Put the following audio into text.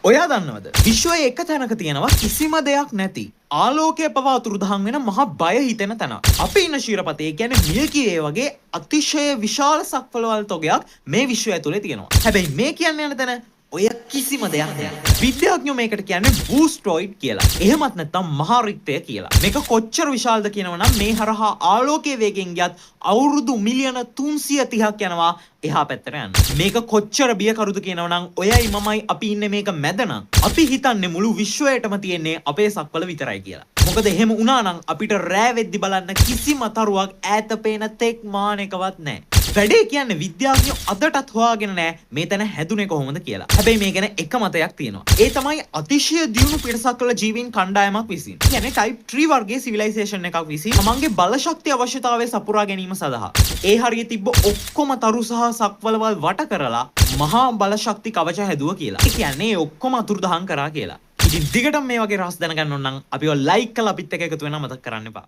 ඔයා දන්නවද? විශ්වයේ එක තැනක තියෙනවා කිසිම දෙයක් නැති ආලෝකය පවා අතුරුදහන් වෙන මහා බය හිතෙන තැන. අපි ඉන්න ශීරපතේ කියන්නේ මිල්කි වේ වගේ අතිශය විශාල සක්වලවල් තොගයක් මේ විශ්වය ඇතුලේ තියෙනවා. හැබැයි මේ කියන්නේ යන තැන ඔය කිසිම දෙයක් නෑ. විද්‍යාඥයෝ මේකට කියන්නේ බූස්ට්‍රොයිඩ් කියලා. එහෙමත් නැත්නම් මහා රික්තය කියලා. මේක කොච්චර විශාලද කියනවනම් මේ හරහා ආලෝකයේ වේගෙන් ගියත් අවුරුදු මිලියන 330ක් යනවා එහා පැත්තට යන්න. මේක කොච්චර බියකරුද කියනවනම් ඔයයි මමයි අපි ඉන්නේ මේක මැද නම් අපි හිතන්නේ මුළු විශ්වයටම තියෙන්නේ අපේ සක්වල විතරයි කියලා. මොකද එහෙම වුණා නම් අපිට රෑ වෙද්දි බලන්න කිසිම තරුවක් ඈත පේන තෙක් මානෙකවත් නැහැ. වැඩේ කියන්නේ විද්‍යාඥයෝ අදටත් හොයාගෙන නැහැ මේ තැන හැදුනේ කොහොමද කියලා. හැබැයි මේ ගැන එක මතයක් තියෙනවා. ඒ තමයි අතිශය දියුණු පිටසක්වල ජීවීන් කණ්ඩායමක් විසින්. කියන්නේ ටයිප් 3 වර්ගයේ සිවිලයිසේෂන් එකක් විසින් තමන්ගේ බල ශක්තිය අවශ්‍යතාවය සපුරා ගැනීම සඳහා ඒ හරිය තිබ්බ ඔක්කොම තරු සහ සක්වලවල් වට කරලා මහා බල ශක්ති කවච හැදුවා කියලා. ඒ කියන්නේ ඔක්කොම අතුරුදහන් කරා කියලා. ඉතින් දිගටම මේ වගේ රහස් දැනගන්න ඕන නම් අපිව ලයික් කරලා අපිත් එක්ක එකතු වෙන්න මතක කරන්න එපා.